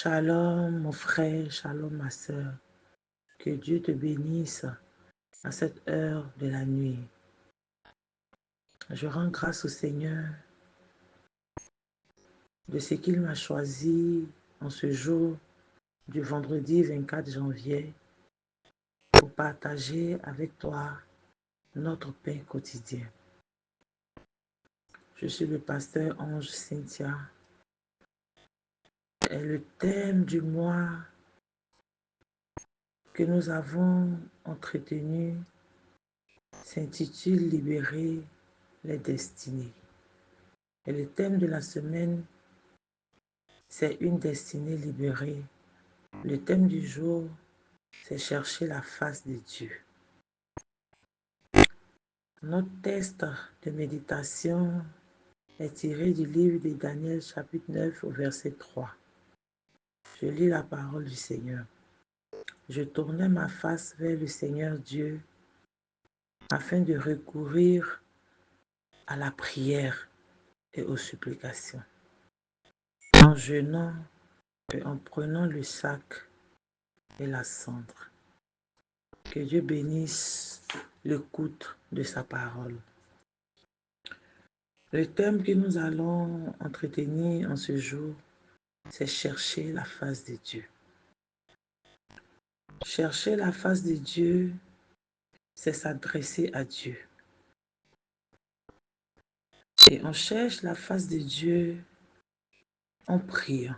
Shalom mon frère, shalom ma soeur. Que Dieu te bénisse à cette heure de la nuit. Je rends grâce au Seigneur de ce qu'il m'a choisi en ce jour du vendredi 24 janvier pour partager avec toi notre pain quotidien. Je suis le pasteur Ange Cynthia et le thème du mois que nous avons entretenu s'intitule Libérer les destinées. Et le thème de la semaine, c'est une destinée libérée. Le thème du jour, c'est chercher la face de Dieu. Notre texte de méditation est tiré du livre de Daniel chapitre 9 au verset 3. Je lis la parole du Seigneur. Je tournai ma face vers le Seigneur Dieu afin de recourir à la prière et aux supplications. En jeûnant et en prenant le sac et la cendre. Que Dieu bénisse l'écoute de sa parole. Le thème que nous allons entretenir en ce jour, c'est chercher la face de Dieu. Chercher la face de Dieu, c'est s'adresser à Dieu. Et on cherche la face de Dieu en priant.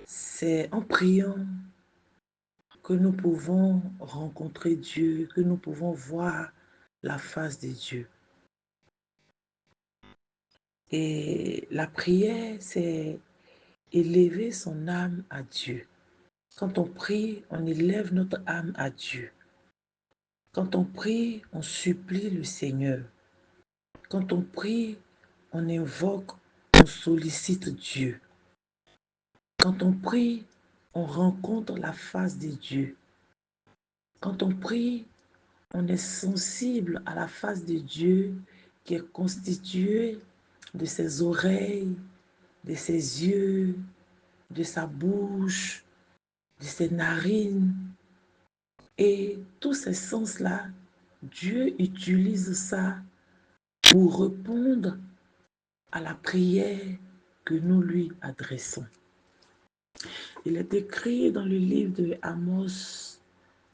C'est en priant que nous pouvons rencontrer Dieu, que nous pouvons voir la face de Dieu. Et la prière, c'est élever son âme à Dieu. Quand on prie, on élève notre âme à Dieu. Quand on prie, on supplie le Seigneur. Quand on prie, on invoque, on sollicite Dieu. Quand on prie, on rencontre la face de Dieu. Quand on prie, on est sensible à la face de Dieu qui est constituée de ses oreilles, de ses yeux, de sa bouche, de ses narines. Et tous ces sens-là, Dieu utilise ça pour répondre à la prière que nous lui adressons. Il est écrit dans le livre de Amos,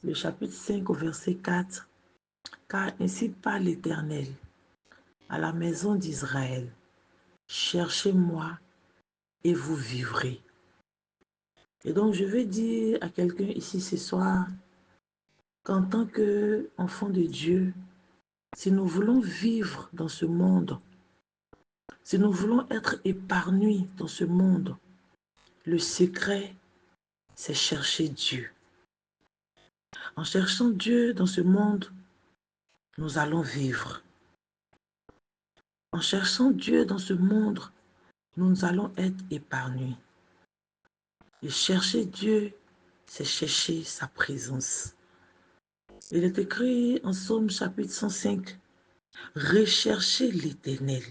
le chapitre 5 au verset 4, « Car ainsi parle l'Éternel à la maison d'Israël, cherchez-moi et vous vivrez. » Et donc je veux dire à quelqu'un ici ce soir qu'en tant qu'enfant de Dieu, si nous voulons vivre dans ce monde, si nous voulons être épargnés dans ce monde, le secret, c'est chercher Dieu. En cherchant Dieu dans ce monde, nous allons vivre. En cherchant Dieu dans ce monde, nous allons être épargnés. Et chercher Dieu, c'est chercher sa présence. Il est écrit en Psaume chapitre 105, « Recherchez l'Éternel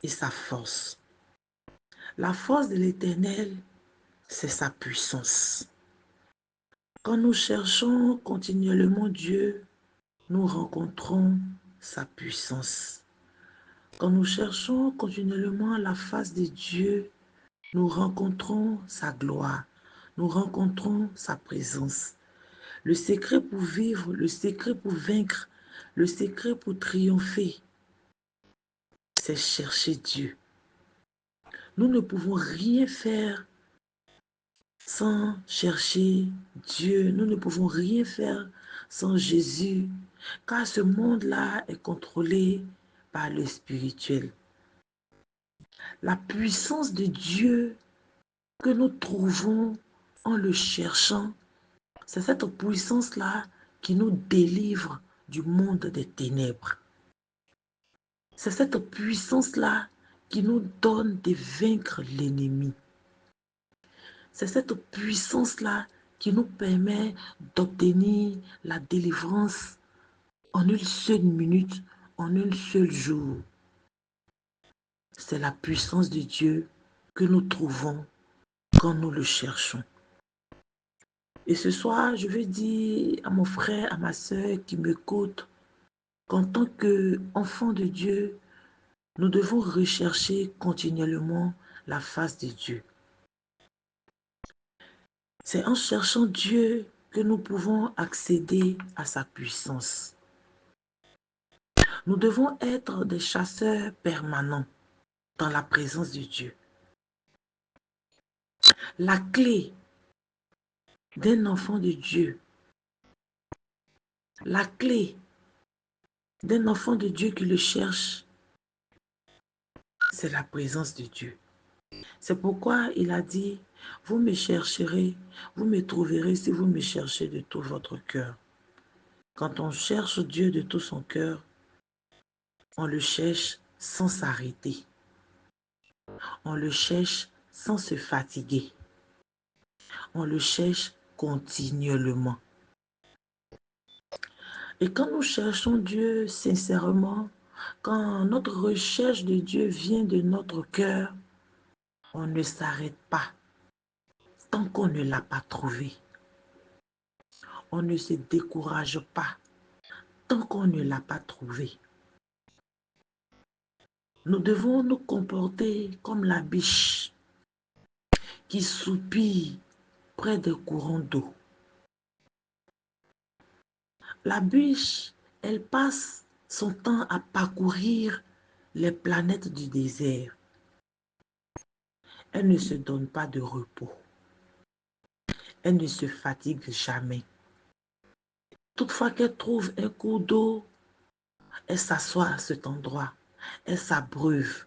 et sa force. » La force de l'Éternel, c'est sa puissance. Quand nous cherchons continuellement Dieu, nous rencontrons sa puissance. Quand nous cherchons continuellement la face de Dieu, nous rencontrons sa gloire, nous rencontrons sa présence. Le secret pour vivre, le secret pour vaincre, le secret pour triompher, c'est chercher Dieu. Nous ne pouvons rien faire sans chercher Dieu. Nous ne pouvons rien faire sans Jésus, car ce monde-là est contrôlé par le spirituel. La puissance de Dieu que nous trouvons en le cherchant, c'est cette puissance-là qui nous délivre du monde des ténèbres. C'est cette puissance-là qui nous donne de vaincre l'ennemi. C'est cette puissance-là qui nous permet d'obtenir la délivrance en une seule minute, en un seul jour. c'est la puissance de Dieu que nous trouvons quand nous le cherchons. Et ce soir, je veux dire à mon frère, à ma soeur qui m'écoute, qu'en tant qu'enfant de Dieu, nous devons rechercher continuellement la face de Dieu. C'est en cherchant Dieu que nous pouvons accéder à sa puissance. Nous devons être des chasseurs permanents dans la présence de Dieu. La clé d'un enfant de Dieu, la clé d'un enfant de Dieu qui le cherche, c'est la présence de Dieu. C'est pourquoi il a dit, vous me chercherez, vous me trouverez si vous me cherchez de tout votre cœur. Quand on cherche Dieu de tout son cœur, on le cherche sans s'arrêter. On le cherche sans se fatiguer. On le cherche continuellement. Et quand nous cherchons Dieu sincèrement, quand notre recherche de Dieu vient de notre cœur, on ne s'arrête pas tant qu'on ne l'a pas trouvé. On ne se décourage pas tant qu'on ne l'a pas trouvé. Nous devons nous comporter comme la biche qui soupire près des courants d'eau. La biche, elle passe son temps à parcourir les planètes du désert. Elle ne se donne pas de repos. Elle ne se fatigue jamais. Toutefois qu'elle trouve un cours d'eau, elle s'assoit à cet endroit, elle s'abreuve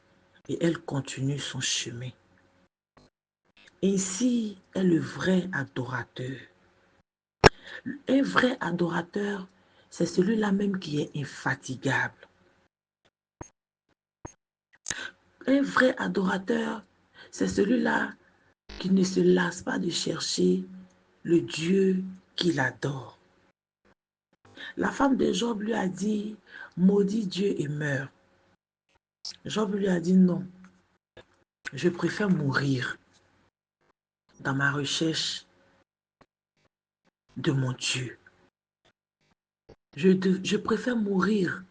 et elle continue son chemin. Ainsi est le vrai adorateur. Un vrai adorateur, c'est celui-là même qui est infatigable. Un vrai adorateur, c'est celui-là qui ne se lasse pas de chercher le Dieu qu'il adore. La femme de Job lui a dit, maudit Dieu et meurs. Job lui a dit non, je préfère mourir dans ma recherche de mon Dieu. Je préfère mourir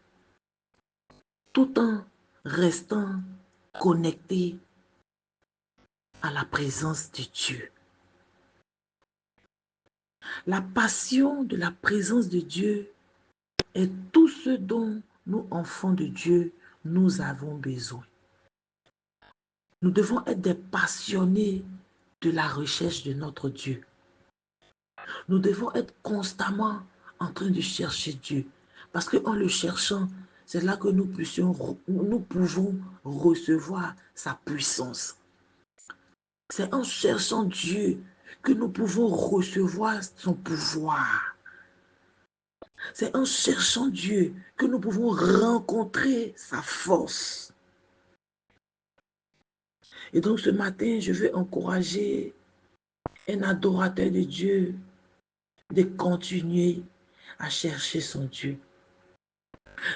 tout en restant connecté à la présence de Dieu. La passion de la présence de Dieu est tout ce dont nous, enfants de Dieu, nous avons besoin. Nous devons être des passionnés de la recherche de notre Dieu. Nous devons être constamment en train de chercher Dieu. Parce qu'en le cherchant, c'est là que nous pouvons recevoir sa puissance. C'est en cherchant Dieu que nous pouvons recevoir son pouvoir. C'est en cherchant Dieu que nous pouvons rencontrer sa force. Et donc ce matin, je veux encourager un adorateur de Dieu de continuer à chercher son Dieu,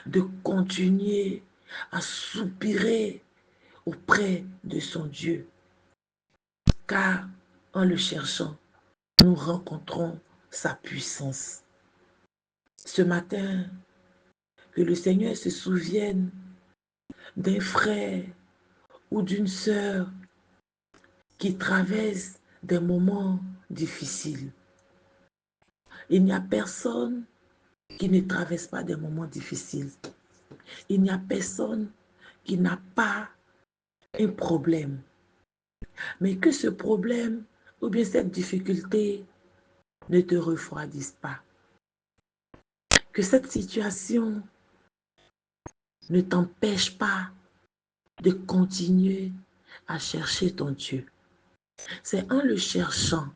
de continuer à soupirer auprès de son Dieu. Car en le cherchant, nous rencontrons sa puissance. Ce matin, que le Seigneur se souvienne d'un frère ou d'une sœur qui traverse des moments difficiles. Il n'y a personne qui ne traverse pas des moments difficiles. Il n'y a personne qui n'a pas un problème. Mais que ce problème ou bien cette difficulté ne te refroidisse pas. Que cette situation ne t'empêche pas de continuer à chercher ton Dieu. C'est en le cherchant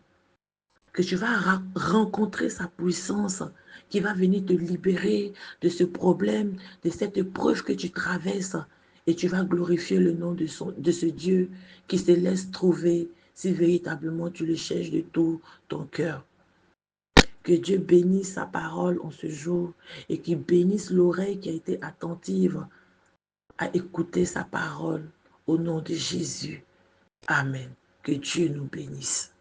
que tu vas rencontrer sa puissance qui va venir te libérer de ce problème, de cette épreuve que tu traverses et tu vas glorifier le nom de ce Dieu qui se laisse trouver si véritablement tu le cherches de tout ton cœur. Que Dieu bénisse sa parole en ce jour et qu'il bénisse l'oreille qui a été attentive à écouter sa parole Au nom de Jésus. Amen. Que Dieu nous bénisse.